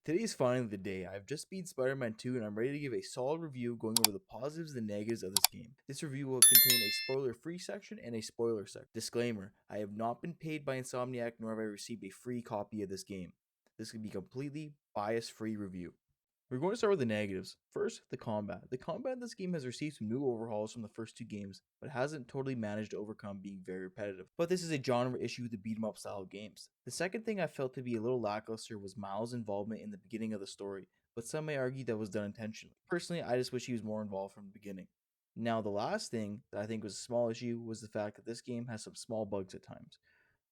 Today is finally the day. I've just beat Spider-Man 2 and I'm ready to give a solid review going over the positives and negatives of this game. This review will contain a spoiler-free section and a spoiler section. Disclaimer, I have not been paid by Insomniac nor have I received a free copy of this game. This could be a completely bias-free review. We're going to start with the negatives. First, the combat. The combat in this game has received some new overhauls from the first two games, but hasn't totally managed to overcome being very repetitive. But this is a genre issue with the beat 'em up style of games. The second thing I felt to be a little lackluster was Miles' involvement in the beginning of the story, but some may argue that was done intentionally. Personally, I just wish he was more involved from the beginning. Now, the last thing that I think was a small issue was the fact that this game has some small bugs at times,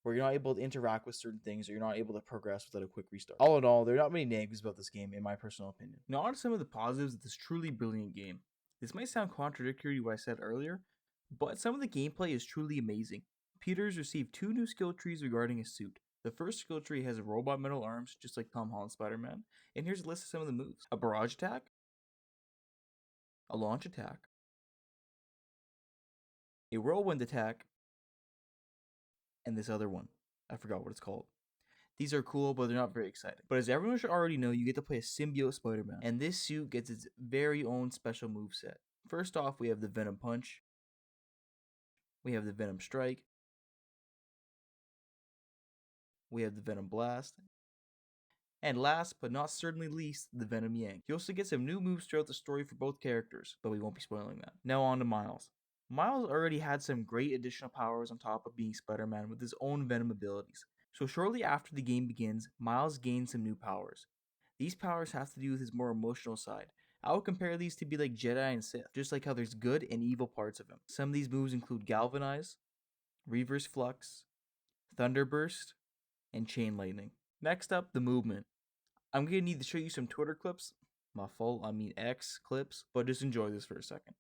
where you're not able to interact with certain things or you're not able to progress without a quick restart. All in all, there are not many negatives about this game, in my personal opinion. Now, on to some of the positives of this truly brilliant game. This might sound contradictory to what I said earlier, but some of the gameplay is truly amazing. Peter's received 2 new skill trees regarding his suit. The first skill tree has robot metal arms, just like Tom Holland's Spider-Man, and here's a list of some of the moves. A barrage attack, a launch attack, a whirlwind attack, and this other one. I forgot what it's called. These are cool, but they're not very exciting. But as everyone should already know, you get to play a symbiote Spider-Man, and this suit gets its very own special moveset. First off, we have the Venom Punch, we have the Venom Strike, we have the Venom Blast, and last but not certainly least, the Venom Yank. You also get some new moves throughout the story for both characters, but we won't be spoiling that. Now on to Miles. Miles already had some great additional powers on top of being Spider-Man with his own Venom abilities. So shortly after the game begins, Miles gains some new powers. These powers have to do with his more emotional side. I would compare these to be like Jedi and Sith, just like how there's good and evil parts of him. Some of these moves include Galvanize, Reverse Flux, Thunderburst, and Chain Lightning. Next up, the movement. I'm going to need to show you some Twitter clips, X clips, but just enjoy this for a second.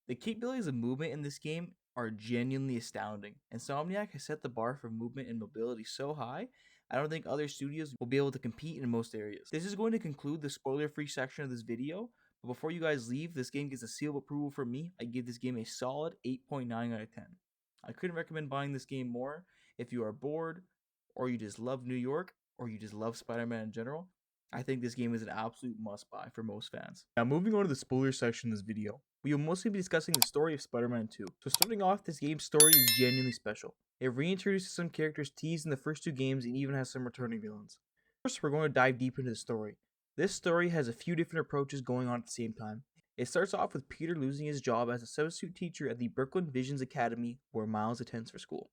The capabilities of movement in this game are genuinely astounding. Insomniac has set the bar for movement and mobility so high, I don't think other studios will be able to compete in most areas. This is going to conclude the spoiler-free section of this video, but before you guys leave, this game gets a seal of approval from me. I give this game a solid 8.9 out of 10. I couldn't recommend buying this game more if you are bored, or you just love New York, or you just love Spider-Man in general. I think this game is an absolute must-buy for most fans. Now moving on to the spoiler section of this video, we will mostly be discussing the story of Spider-Man 2. So starting off, this game's story is genuinely special. It reintroduces some characters teased in the first two games and even has some returning villains. First, we're going to dive deep into the story. This story has a few different approaches going on at the same time. It starts off with Peter losing his job as a substitute teacher at the Brooklyn Visions Academy where Miles attends for school.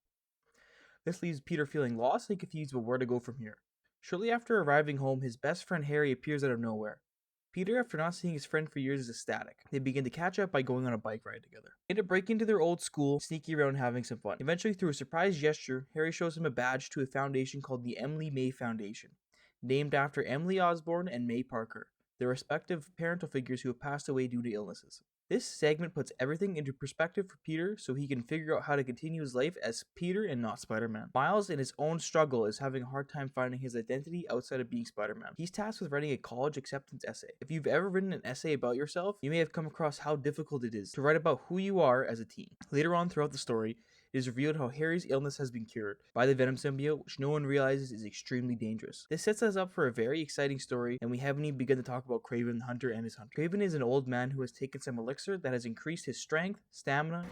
This leaves Peter feeling lost and confused about where to go from here. Shortly after arriving home, his best friend Harry appears out of nowhere. Peter, after not seeing his friend for years, is ecstatic. They begin to catch up by going on a bike ride together. They end up breaking into their old school, sneaking around and having some fun. Eventually, through a surprise gesture, Harry shows him a badge to a foundation called the Emily May Foundation, named after Emily Osborn and May Parker, their respective parental figures who have passed away due to illnesses. This segment puts everything into perspective for Peter so he can figure out how to continue his life as Peter and not Spider-Man. Miles, in his own struggle, is having a hard time finding his identity outside of being Spider-Man. He's tasked with writing a college acceptance essay. If you've ever written an essay about yourself, you may have come across how difficult it is to write about who you are as a teen. Later on throughout the story, it is revealed how Harry's illness has been cured by the Venom symbiote, which no one realizes is extremely dangerous. This sets us up for a very exciting story, and we haven't even begun to talk about Kraven the Hunter and his hunter. Kraven is an old man who has taken some elixir that has increased his strength, stamina,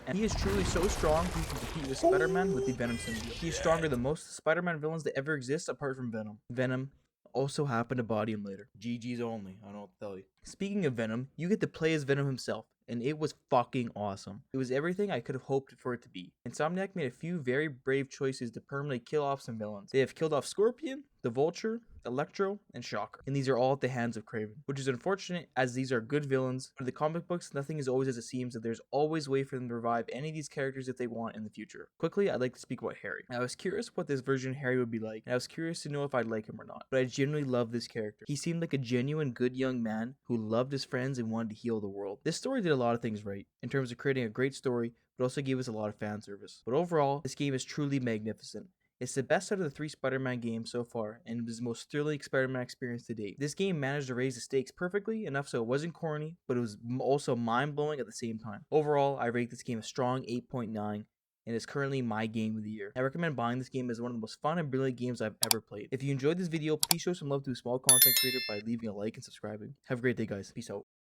and he is truly so strong he can compete with Spider-Man with the Venom symbiote. He is stronger than most Spider-Man villains that ever exist apart from Venom. Venom also happened to body him later. GG's only, I don't know what to tell you. Speaking of Venom, you get to play as Venom himself, and it was fucking awesome. It was everything I could have hoped for it to be. Insomniac made a few very brave choices to permanently kill off some villains. They have killed off Scorpion, the Vulture, Electro, and Shocker. And these are all at the hands of Kraven, which is unfortunate as these are good villains. But in the comic books, nothing is always as it seems, that there's always a way for them to revive any of these characters if they want in the future. Quickly, I'd like to speak about Harry. I was curious what this version of Harry would be like, and I was curious to know if I'd like him or not. But I genuinely love this character. He seemed like a genuine good young man who loved his friends and wanted to heal the world. This story did a lot of things right, in terms of creating a great story, but also gave us a lot of fan service. But overall, this game is truly magnificent. It's the best out of the 3 Spider-Man games so far, and it was the most thrilling Spider-Man experience to date. This game managed to raise the stakes perfectly, enough so it wasn't corny, but it was also mind-blowing at the same time. Overall, I rate this game a strong 8.9, and it's currently my game of the year. I recommend buying this game as one of the most fun and brilliant games I've ever played. If you enjoyed this video, please show some love to a small content creator by leaving a like and subscribing. Have a great day, guys. Peace out.